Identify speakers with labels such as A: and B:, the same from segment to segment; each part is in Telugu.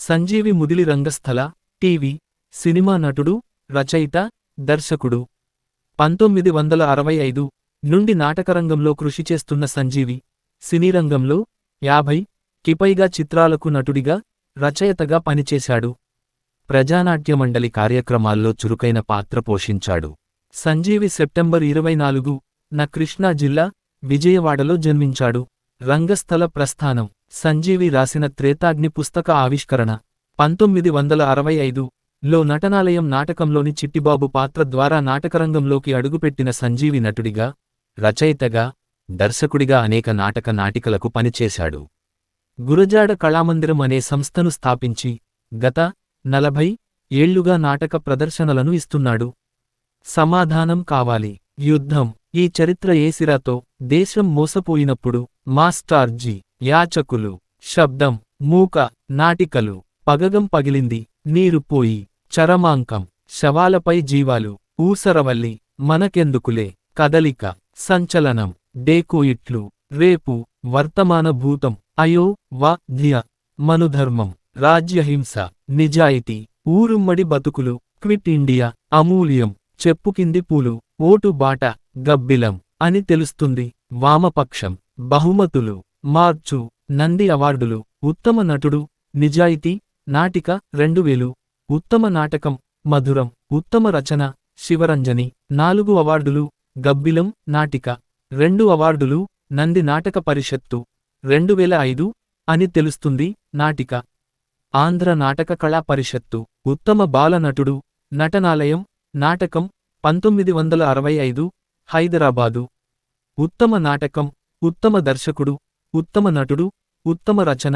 A: సంజీవి ముదిలి రంగస్థల, టీవీ, సినిమా నటుడు, రచయిత, దర్శకుడు. 1965 నుండి నాటకరంగంలో కృషి చేస్తున్న సంజీవి, సినీరంగంలో 50కి పైగా చిత్రాలకు నటుడిగా, రచయితగా పనిచేశాడు. ప్రజానాట్యమండలి కార్యక్రమాల్లో చురుకైన పాత్ర పోషించాడు. సంజీవి సెప్టెంబర్ 24 న కృష్ణా జిల్లా, విజయవాడలో జన్మించాడు. రంగస్థల ప్రస్థానం. సంజీవి రాసిన త్రేతాగ్ని పుస్తక ఆవిష్కరణ 1965లో నటనాలయం నాటకంలోని చిట్టిబాబు పాత్ర ద్వారా నాటకరంగంలోకి అడుగుపెట్టిన సంజీవి నటుడిగా, రచయితగా, దర్శకుడిగా అనేక నాటికలకు పనిచేశాడు. గురజాడ కళామందిరం అనే సంస్థను స్థాపించి గత 40 ఏళ్లుగా నాటక ప్రదర్శనలను ఇస్తున్నాడు. సమాధానం కావాలి. యుద్ధం. ఈ చరిత్ర ఏసిరాతో, దేశం మోసపోయినప్పుడు, మాస్టార్జీ, యాచకులు, శబ్దం, మూక, నాటికలు, పగగం పగిలింది, నీరు పోయి, చరమాంకం, శవాలపై జీవాలు, ఊసరవల్లి, మనకెందుకులే, కదలిక, సంచలనం, డేకోయిట్లు, రేపు, వర్తమాన భూతం, అయో, ధ్య, మనుధర్మం, రాజ్యహింస, నిజాయితీ, ఊరుమ్మడి బతుకులు, క్విట్ ఇండియా, అమూల్యం, చెప్పుకింది పూలు, ఓటు బాట, గబ్బిలం అని తెలుస్తుంది, వామపక్షం, బహుమతులు, మార్చు, నంది అవార్డులు, ఉత్తమ నటుడు, నిజాయితీ, నాటిక 2000, ఉత్తమ నాటకం, మధురం, ఉత్తమ రచన, శివరంజని, 4 అవార్డులు, గబ్బిలం, నాటిక, 2 అవార్డులు, నంది నాటక పరిషత్తు, 2005 అని తెలుస్తుంది, నాటిక, ఆంధ్ర నాటక కళా పరిషత్తు, ఉత్తమ బాల నటుడు, నటనాలయం, నాటకం, 1965, హైదరాబాదు, ఉత్తమ నాటకం, ఉత్తమ దర్శకుడు, ఉత్తమ నటుడు, ఉత్తమ రచన,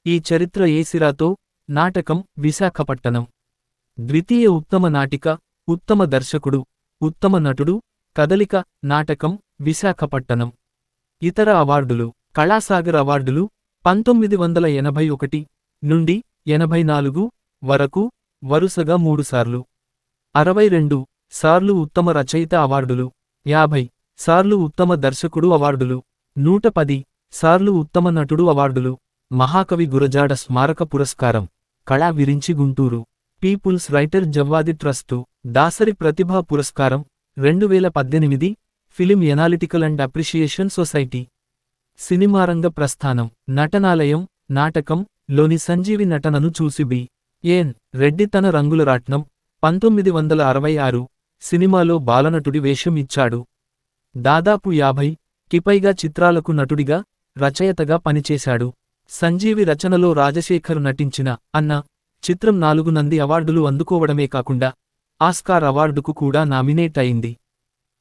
A: ఈ చరిత్ర ఏసిరాతో, నాటకం, విశాఖపట్టణం, ద్వితీయ ఉత్తమ నాటిక, ఉత్తమ దర్శకుడు, ఉత్తమ నటుడు, కదలిక, నాటకం, విశాఖపట్టణం. ఇతర అవార్డులు. కళాసాగర్ అవార్డులు 1981 నుండి 84 వరకు, వరుసగా 3 సార్లు. 62 సార్లు ఉత్తమ రచయిత అవార్డులు, 50 సార్లు ఉత్తమ దర్శకుడు అవార్డులు, 110 సార్లు ఉత్తమ నటుడు అవార్డులు. మహాకవి గురజాడ స్మారక పురస్కారం, Kala Virinchi Guntur, people's writer Javvadi trust, Dasari ప్రతిభా పురస్కారం 2018, film analytical and appreciation society. సినిమారంగ ప్రస్థానం. నటనాలయం, నాటకం లోని సంజీవి నటనను చూసి బి.ఎన్. రెడ్డి తన రంగుల రాట్నం 1966 సినిమాలో బాలనటుడి వేషం ఇచ్చాడు. దాదాపు 50కి పైగా చిత్రాలకు నటుడిగా, రచయితగా పనిచేశాడు. సంజీవి రచనలో రాజశేఖర్ నటించిన అన్న చిత్రం 4 నంది అవార్డులు అందుకోవడమే కాకుండా, ఆస్కార్ అవార్డుకు కూడా నామినేట్ అయింది.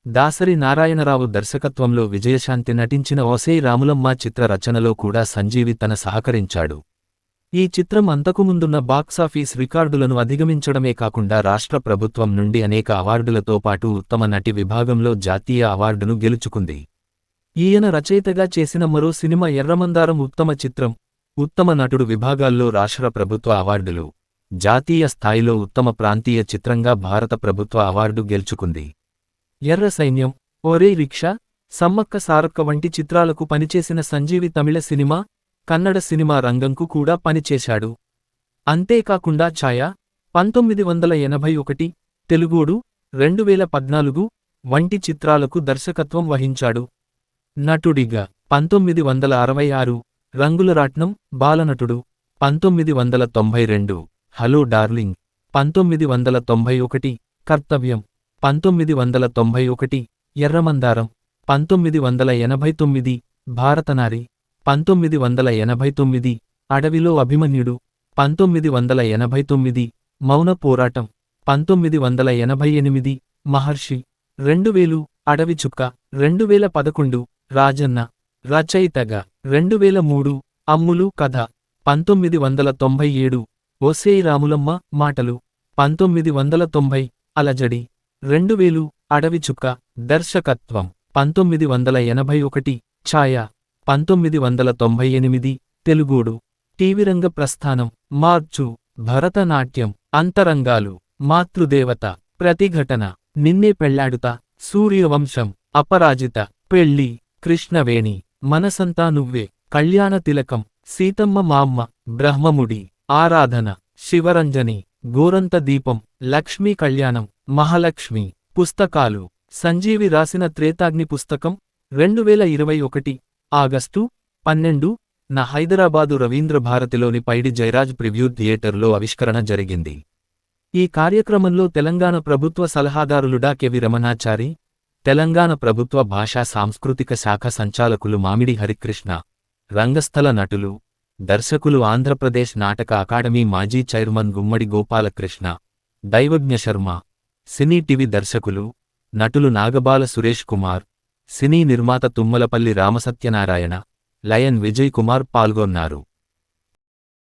A: దాసరి నారాయణరావు దర్శకత్వంలో విజయశాంతి నటించిన ఓసేయ్ రాములమ్మ చిత్ర రచనలో కూడా సంజీవి తన సహకరించాడు. ఈ చిత్రం అంతకుముందున్న బాక్సాఫీస్ రికార్డులను అధిగమించడమే కాకుండా రాష్ట్ర ప్రభుత్వం నుండి అనేక అవార్డులతో పాటు ఉత్తమ నటి విభాగంలో జాతీయ అవార్డును గెలుచుకుంది. ఈయన రచయితగా చేసిన మరో సినిమా ఎర్రమందారం ఉత్తమ చిత్రం, ఉత్తమ నటుడు విభాగాల్లో రాష్ట్ర ప్రభుత్వ అవార్డులు, జాతీయ స్థాయిలో ఉత్తమ ప్రాంతీయ చిత్రంగా భారత ప్రభుత్వ అవార్డు గెలుచుకుంది. ఎర్ర సైన్యం, ఒరేయ్ రిక్షా, సమ్మక్క సారక్క వంటి చిత్రాలకు పనిచేసిన సంజీవి తమిళ సినిమా, కన్నడ సినిమా రంగంకు కూడా పనిచేశాడు. అంతేకాకుండా ఛాయ 1981, తెలుగోడు 2014 వంటి చిత్రాలకు దర్శకత్వం వహించాడు. నటుడిగా 1966 రంగుల రాట్నం, బాలనటుడు 1992 హలో డార్లింగ్, 1991 కర్తవ్యం, 1991 ఎర్రమందారం, 1989 భారతనారి, 1989 అడవిలో అభిమన్యుడు, 1989 మౌన పోరాటం, 1988 మహర్షి, 2000 అడవి చుక్క, 2011 రాజన్న, రచయితగా 2003 అమ్ములు కథ, 1997 ఓసేయ్ రాములమ్మ మాటలు, 1990 అలజడి, 2000 అడవి చుక్క, దర్శకత్వం, 1981 ఛాయ, 1998 తెలుగోడు. టీవీరంగ ప్రస్థానం. మార్చు, భరతనాట్యం, అంతరంగాలు, మాతృదేవత, ప్రతిఘటన, నిన్నే పెళ్లాడుతా, సూర్యవంశం, అపరాజిత, పెళ్లి, కృష్ణవేణి, మనసంతా నువ్వే, కళ్యాణ తిలకం, సీతమ్మ మామ్మ, బ్రహ్మముడి, ఆరాధన, శివరంజని, గోరంత దీపం, లక్ష్మీ కళ్యాణం, మహాలక్ష్మి. పుస్తకాలు. సంజీవి రాసిన త్రేతాగ్ని పుస్తకం 2021 ఆగస్టు 12న హైదరాబాదు రవీంద్ర భారతిలోని పైడి జయరాజ్ ప్రివ్యూ థియేటర్లో ఆవిష్కరణ జరిగింది. ఈ కార్యక్రమంలో తెలంగాణ ప్రభుత్వ సలహాదారులు డా కెవి రమణాచారి, తెలంగాణ ప్రభుత్వ భాషా సాంస్కృతిక శాఖ సంచాలకులు మామిడి హరికృష్ణ, రంగస్థల నటులు, దర్శకులు ఆంధ్రప్రదేశ్ నాటక అకాడమీ మాజీ చైర్మన్ గుమ్మడి గోపాలకృష్ణ, దైవజ్ఞ శర్మ, సినీ టీవీ దర్శకులు, నటులు నాగబాల సురేష్ కుమార్, సినీ నిర్మాత తుమ్మలపల్లి రామసత్యనారాయణ, లయన్ విజయ్ కుమార్ పాల్గొన్నారు.